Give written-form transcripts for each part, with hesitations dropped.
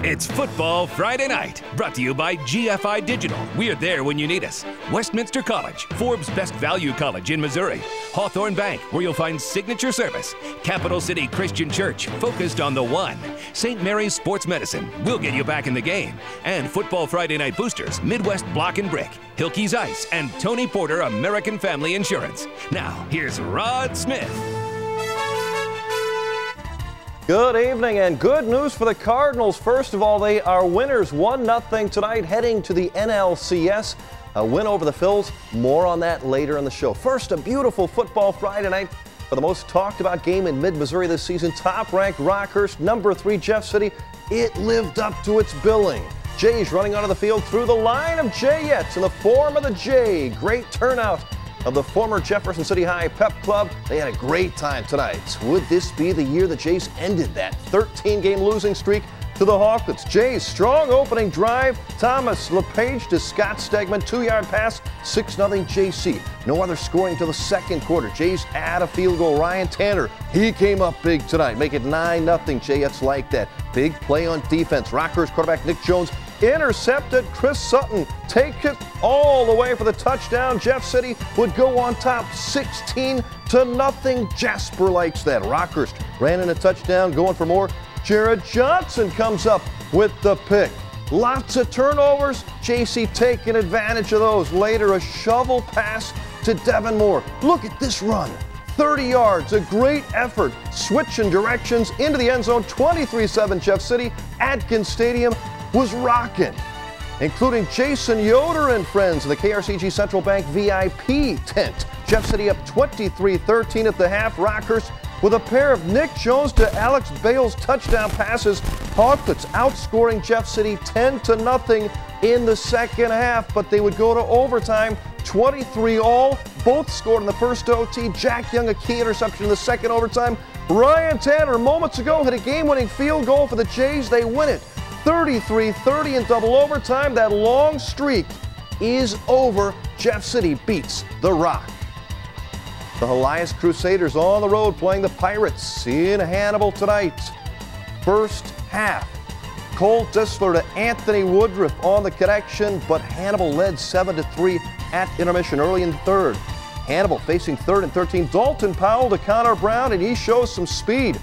It's Football Friday Night, brought to you by GFI Digital. We're there when you need us. Westminster College, Forbes' best value college in Missouri. Hawthorne Bank, where you'll find signature service. Capital City Christian Church, focused on the one. St. Mary's Sports Medicine, we'll get you back in the game. And Football Friday Night boosters, Midwest Block and Brick, Hilke's Ice, and Tony Porter American Family Insurance. Now, here's Rod Smith. Good evening and good news for the Cardinals. First of all, they are winners 1-0 tonight, heading to the NLCS. A win over the Phils. More on that later in the show. First, a beautiful Football Friday night for the most talked about game in mid-Missouri this season. Top-ranked Rockhurst, number 3 Jeff City. It lived up to its billing. Jays running onto the field through the line of Jayettes in the form of the J. Great turnout of the former Jefferson City High Pep Club. They had a great time tonight. Would this be the year the Jays ended that 13-game losing streak to the Hawkins? Jays strong opening drive. Thomas LePage to Scott Stegman, 2-yard pass, 6-0 JC. No other scoring till the second quarter. Jays add a field goal. Ryan Tanner, he came up big tonight. Make it 9-0. Jayettes like that. Big play on defense. Rockhurst quarterback Nick Jones intercepted. Chris Sutton take it all the way for the touchdown. Jeff City would go on top 16-0. Jasper likes that. Rockhurst ran in a touchdown, going for more. Jared Johnson comes up with the pick. Lots of turnovers. JC taking advantage of those. Later, a shovel pass to Devin Moore. Look at this run. 30 yards, a great effort. Switching directions into the end zone. 23-7 Jeff City. Adkins Stadium was rocking, including Jason Yoder and friends in the KRCG Central Bank VIP tent. Jeff City up 23-13 at the half. Rockhurst with a pair of Nick Jones to Alex Bales touchdown passes. Hawkins outscoring Jeff City 10-0 in the second half, but they would go to overtime 23-all. Both scored in the first OT. Jack Young a key interception in the second overtime. Ryan Tanner moments ago hit a game-winning field goal for the Jays. They win it 33-30 in double overtime. That long streak is over. Jeff City beats the Rock. The Elias Crusaders on the road playing the Pirates in Hannibal tonight. First half, Cole Disler to Anthony Woodruff on the connection, but Hannibal led 7-3 at intermission early in the third. Hannibal facing 3rd and 13. Dalton Powell to Connor Brown, and he shows some speed.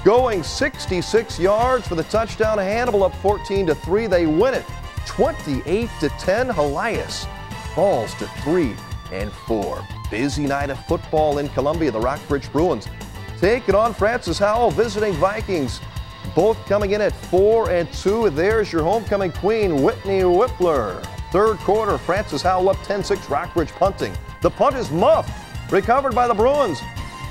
Going 66 yards for the touchdown. Hannibal up 14-3. They win it 28-10. Elias falls to 3-4. Busy night of football in Columbia. The Rockbridge Bruins taking on Francis Howell, visiting Vikings. Both coming in at 4-2. There's your homecoming queen, Whitney Whippler. Third quarter, Francis Howell up 10-6. Rockbridge punting. The punt is muffed. Recovered by the Bruins.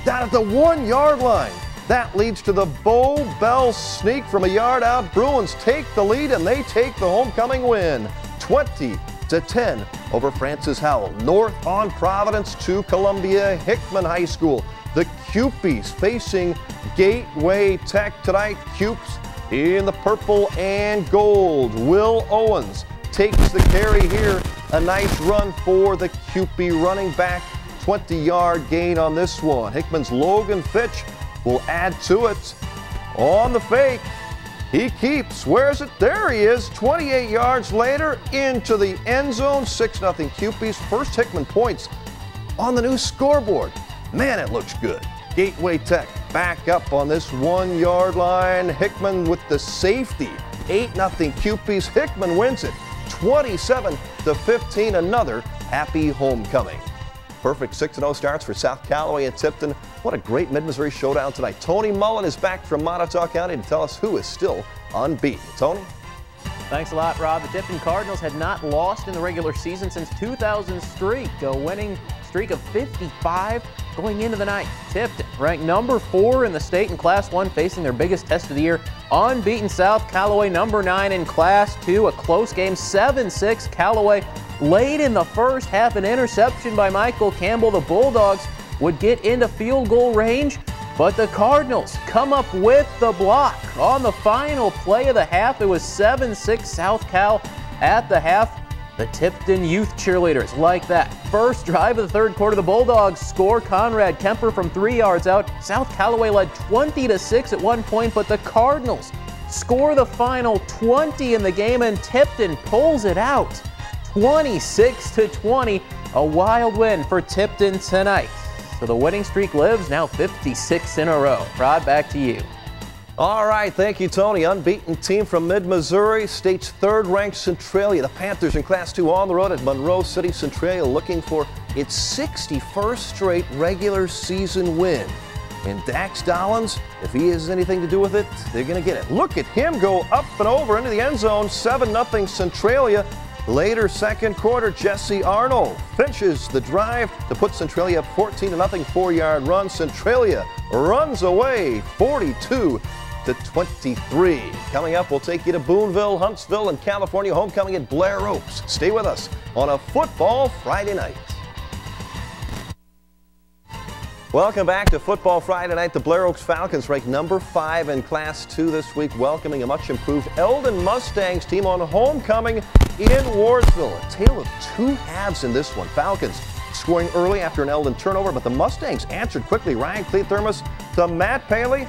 Down at the 1-yard line. That leads to the Bo Bell sneak from a yard out. Bruins take the lead, and they take the homecoming win. 20-10 over Francis Howell. North on Providence to Columbia Hickman High School. The Cupies facing Gateway Tech tonight. Cupes in the purple and gold. Will Owens takes the carry here. A nice run for the Cupie running back. 20-yard gain on this one. Hickman's Logan Fitch will add to it. On the fake, he keeps. Where's it? There he is. 28 yards later into the end zone. 6-0 Cupies. First Hickman points on the new scoreboard. Man, it looks good. Gateway Tech back up on this 1-yard line. Hickman with the safety. 8-0 Cupies. Hickman wins it 27-15. Another happy homecoming. Perfect 6-0 starts for South Callaway and Tipton. What a great Mid-Missouri showdown tonight. Tony Mullen is back from Montauk County to tell us who is still unbeaten. Tony? Thanks a lot, Rob. The Tipton Cardinals had not lost in the regular season since 2000 streak, a winning streak of 55 going into the night. Tipton, ranked number 4 in the state in Class 1, facing their biggest test of the year. Unbeaten South Callaway, number 9 in Class 2, a close game, 7-6. Callaway late in the first half, an interception by Michael Campbell. The Bulldogs would get into field goal range, but the Cardinals come up with the block. On the final play of the half, it was 7-6 South Cal at the half. The Tipton youth cheerleaders like that. First drive of the third quarter, the Bulldogs score. Conrad Kemper from 3 yards out. South Callaway led 20-6 at one point, but the Cardinals score the final 20 in the game, and Tipton pulls it out 26-20. A wild win for Tipton tonight. So the winning streak lives, now 56 in a row. Rod, back to you. All right, thank you, Tony. Unbeaten team from mid-Missouri, state's third-ranked Centralia. The Panthers in Class 2 on the road at Monroe City. Centralia looking for its 61st straight regular season win. And Dax Dollins, if he has anything to do with it, they're going to get it. Look at him go up and over into the end zone, 7-0 Centralia. Later second quarter, Jesse Arnold finishes the drive to put Centralia up 14-0, 4-yard run. Centralia runs away 42-23. Coming up, we'll take you to Boonville, Huntsville, and California homecoming at Blair Oaks. Stay with us on a Football Friday night. Welcome back to Football Friday night. The Blair Oaks Falcons ranked number 5 in Class 2 this week, welcoming a much improved Eldon Mustangs team on homecoming in Wardsville. A tale of two halves in this one. Falcons scoring early after an Eldon turnover, but the Mustangs answered quickly. Ryan Cleethermos to Matt Paley.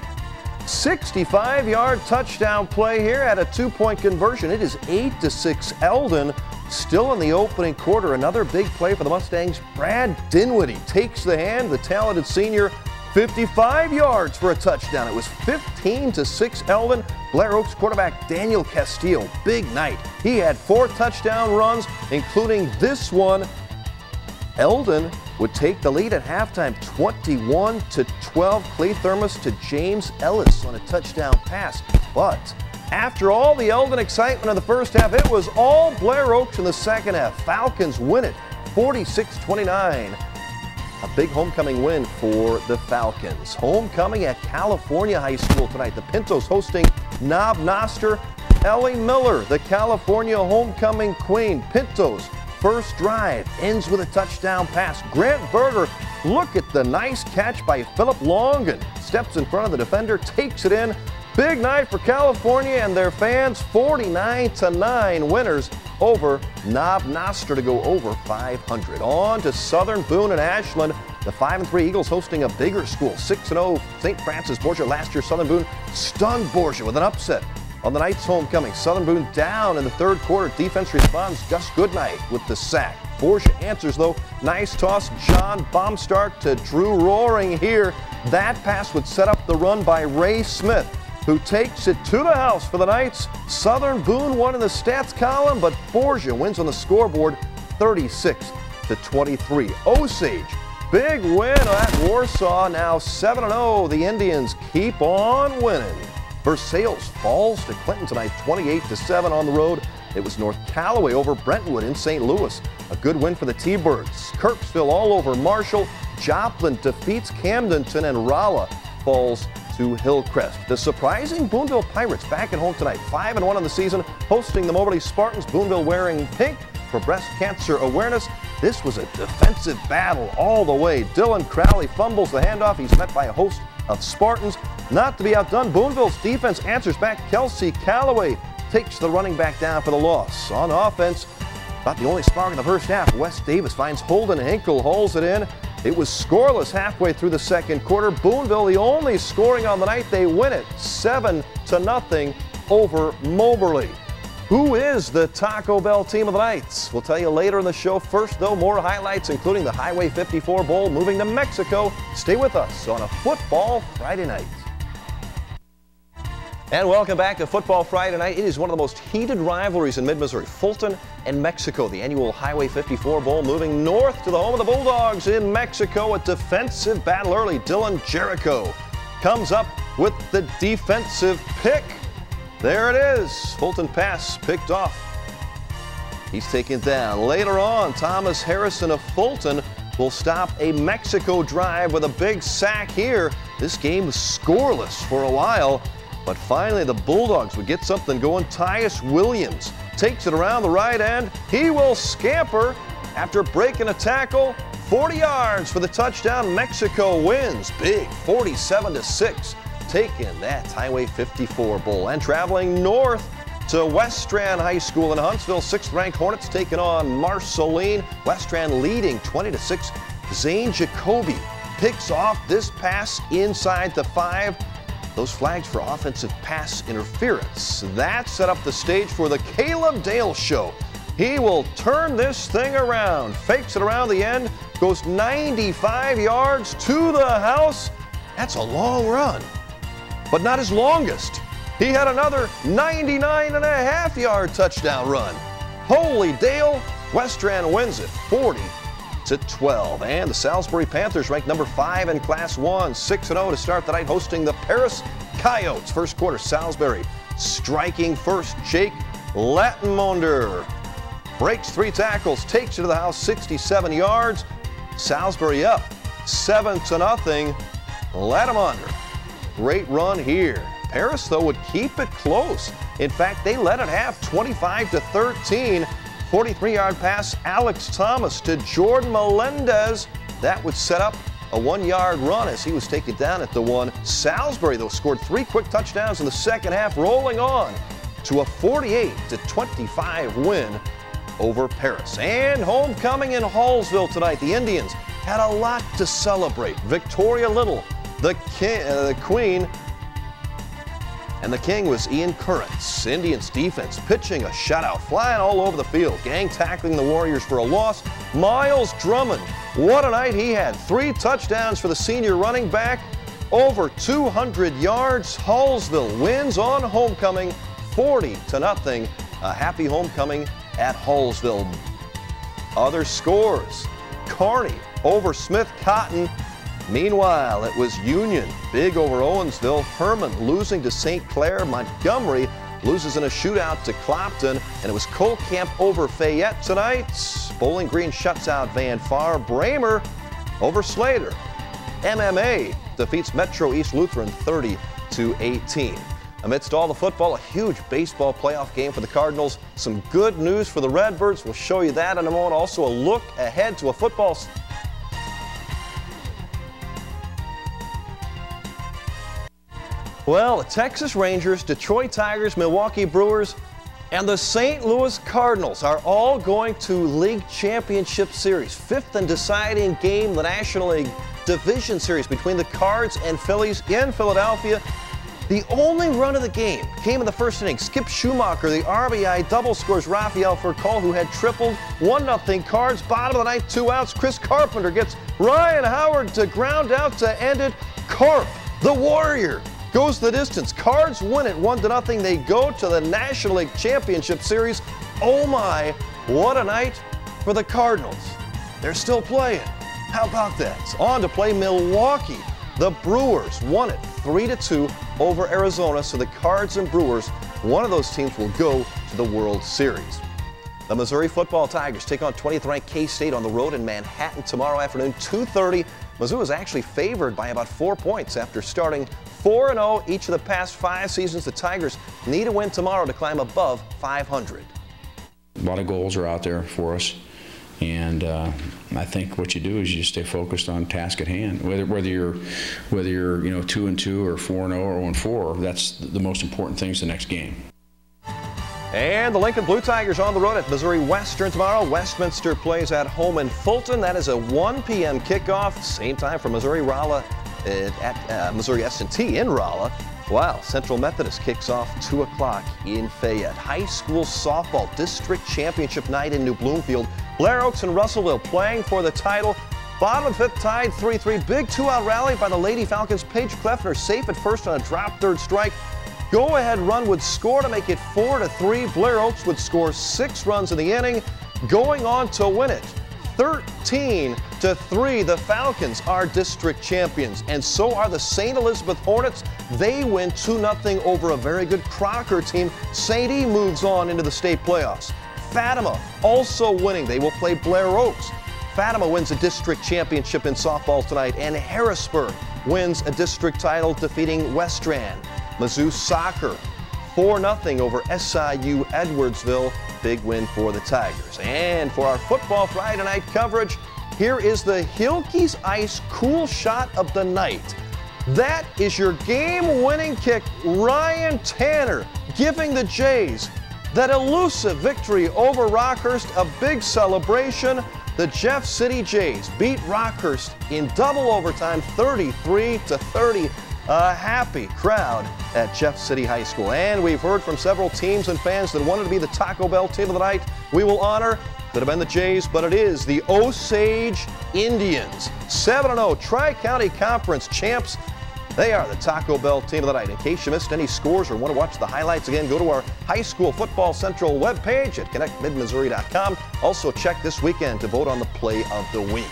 65-yard touchdown play here at a 2-point conversion. It is 8-6 Eldon. Still in the opening quarter, another big play for the Mustangs. Brad Dinwiddie takes the hand, the talented senior, 55 yards for a touchdown. It was 15-6 Eldon. Blair Oaks quarterback Daniel Castillo, big night. He had 4 touchdown runs, including this one. Eldon would take the lead at halftime, 21-12. Cleethermos to James Ellis on a touchdown pass. But after all the Eldon excitement of the first half, it was all Blair Oaks in the second half. Falcons win it 46-29. A big homecoming win for the Falcons. Homecoming at California High School tonight. The Pintos hosting Knob Noster. Ellie Miller, the California homecoming queen. Pintos first drive ends with a touchdown pass. Grant Berger, look at the nice catch by Philip Longan. Steps in front of the defender, takes it in. Big night for California and their fans, 49-9 winners over Knob Noster to go over 500. On to Southern Boone and Ashland. The 5-3 Eagles hosting a bigger school, 6-0 St. Francis Borgia. Last year, Southern Boone stunned Borgia with an upset on the night's homecoming. Southern Boone down in the third quarter. Defense responds. Gus Goodnight with the sack. Borgia answers though. Nice toss. John Baumstart to Drew Roaring here. That pass would set up the run by Ray Smith, who takes it to the house for the Knights. Southern Boone won in the stats column, but Borgia wins on the scoreboard 36-23. Osage, big win at Warsaw, now 7-0. The Indians keep on winning. Versailles falls to Clinton tonight, 28-7 on the road. It was North Callaway over Brentwood in St. Louis. A good win for the T-Birds. Kirksville all over Marshall. Joplin defeats Camdenton, and Rolla falls to Hillcrest. The surprising Boonville Pirates back at home tonight, 5-1 on the season, hosting the Moberly Spartans. Boonville wearing pink for breast cancer awareness. This was a defensive battle all the way. Dylan Crowley fumbles the handoff. He's met by a host of Spartans. Not to be outdone, Boonville's defense answers back. Kelsey Callaway takes the running back down for the loss. On offense, about the only spark in the first half, Wes Davis finds Holden Hinkle, hauls it in. It was scoreless halfway through the second quarter. Boonville, the only scoring on the night, they win it 7-0 over Moberly. Who is the Taco Bell team of the night? We'll tell you later in the show. First, though, more highlights, including the Highway 54 Bowl moving to Mexico. Stay with us on a Football Friday night. And welcome back to Football Friday night. It is one of the most heated rivalries in mid-Missouri. Fulton and Mexico, the annual Highway 54 Bowl, moving north to the home of the Bulldogs in Mexico. A defensive battle early. Dylan Jericho comes up with the defensive pick. There it is. Fulton pass picked off. He's taken down. Later on, Thomas Harrison of Fulton will stop a Mexico drive with a big sack here. This game was scoreless for a while, but finally the Bulldogs would get something going. Tyus Williams takes it around the right end. He will scamper after breaking a tackle. 40 yards for the touchdown. Mexico wins big, 47-6. Taking that Highway 54 Bowl. And traveling north to West Strand High School in Huntsville, 6th-ranked Hornets taking on Marceline. West Strand leading 20-6. Zane Jacoby picks off this pass inside the 5. those flags for offensive pass interference. That set up the stage for the Caleb Dale show. He will turn this thing around, fakes it around the end, goes 95 yards to the house. That's a long run, but not his longest. He had another 99.5-yard touchdown run. Holy Dale, Westran wins it 40-12. And the Salisbury Panthers ranked number 5 in Class 1, 6-0 to start the night, hosting the Paris Coyotes. First quarter, Salisbury striking first. Jake Lattenmonder breaks 3 tackles, takes it to the house, 67 yards. Salisbury up 7-0. Lattenmonder, great run here. Paris, though, would keep it close. In fact, they led at half, 25-13. 43-yard pass, Alex Thomas to Jordan Melendez. That would set up a 1-yard run as he was taken down at the 1. Salisbury, though, scored 3 quick touchdowns in the second half, rolling on to a 48-25 win over Paris. And homecoming in Hallsville tonight. The Indians had a lot to celebrate. Victoria Little, the queen, and the king was Ian Currents. Indians defense pitching a shutout, flying all over the field. Gang tackling the Warriors for a loss. Miles Drummond, what a night he had. 3 touchdowns for the senior running back. Over 200 yards. Hallsville wins on homecoming 40-0. A happy homecoming at Hallsville. Other scores. Kearney over Smith Cotton. Meanwhile, it was Union big over Owensville. Herman losing to St. Clair. Montgomery loses in a shootout to Clopton. And it was Colcamp over Fayette tonight. Bowling Green shuts out Van Far. Bramer over Slater. MMA defeats Metro East Lutheran 30-18. Amidst all the football, a huge baseball playoff game for the Cardinals. Some good news for the Redbirds. We'll show you that in a moment. Also a look ahead to a football. Well, the Texas Rangers, Detroit Tigers, Milwaukee Brewers, and the St. Louis Cardinals are all going to League Championship Series. 5th and deciding game, the National League Division Series between the Cards and Phillies in Philadelphia. The only run of the game came in the first inning. Skip Schumacher, the RBI double, scores Rafael Furcal, who had tripled. 1-0 Cards, bottom of the ninth, 2 outs. Chris Carpenter gets Ryan Howard to ground out to end it. Carp, the Warrior, goes the distance. Cards win it 1-0. They go to the National League Championship Series. Oh my, what a night for the Cardinals. They're still playing. How about that? On to play Milwaukee. The Brewers won it 3-2 over Arizona, so the Cards and Brewers, one of those teams will go to the World Series. The Missouri football Tigers take on 20th ranked K-State on the road in Manhattan tomorrow afternoon, 2:30. Mizzou is actually favored by about 4 points after starting 4-0 each of the past 5 seasons. The Tigers need a win tomorrow to climb above 500. A lot of goals are out there for us, and I think what you do is you stay focused on task at hand. Whether you're 2-2 or 4-0 or 1-4, that's the most important things the next game. And the Lincoln Blue Tigers on the road at Missouri Western tomorrow. Westminster plays at home in Fulton. That is a 1 p.m. kickoff. Same time for Missouri Rolla at Missouri S&T in Rolla. Wow, Central Methodist kicks off 2 o'clock in Fayette. High school softball district championship night in New Bloomfield. Blair Oaks and Russellville playing for the title. Bottom of 5th tied 3-3. Big 2-out rally by the Lady Falcons. Paige Kleffner safe at first on a drop third strike. Go-ahead run would score to make it 4-3. Blair Oaks would score 6 runs in the inning, going on to win it 13-3. The Falcons are district champions, and so are the St. Elizabeth Hornets. They win 2-0 over a very good Crocker team. St. E moves on into the state playoffs. Fatima also winning. They will play Blair Oaks. Fatima wins a district championship in softball tonight, and Harrisburg wins a district title, defeating Westran. Mizzou soccer 4-0 over SIU Edwardsville. Big win for the Tigers. And for our Football Friday night coverage, here is the Hilke's Ice cool shot of the night. That is your game-winning kick, Ryan Tanner, giving the Jays that elusive victory over Rockhurst. A big celebration. The Jeff City Jays beat Rockhurst in double overtime, 33-30. a happy crowd at Jeff City High School. And we've heard from several teams and fans that wanted to be the Taco Bell team of the night. We will honor, could have been the Jays, but it is the Osage Indians. 7-0 Tri-County Conference champs. They are the Taco Bell team of the night. In case you missed any scores or want to watch the highlights again, go to our High School Football Central webpage at connectmidmissouri.com. Also check this weekend to vote on the play of the week.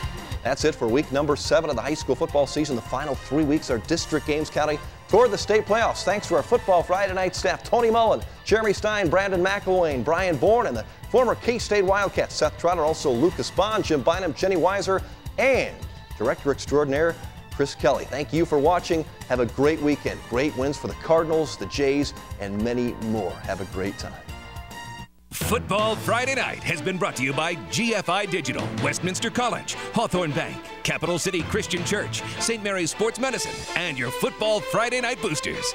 That's it for week number 7 of the high school football season. The final 3 weeks are district games counting toward the state playoffs. Thanks to our Football Friday night staff, Tony Mullen, Jeremy Stein, Brandon McElwain, Brian Bourne, and the former K-State Wildcats, Seth Trotter, also Lucas Bond, Jim Bynum, Jenny Weiser, and Director Extraordinaire Chris Kelly. Thank you for watching. Have a great weekend. Great wins for the Cardinals, the Jays, and many more. Have a great time. Football Friday Night has been brought to you by GFI Digital, Westminster College, Hawthorne Bank, Capital City Christian Church, St. Mary's Sports Medicine, and your Football Friday Night Boosters.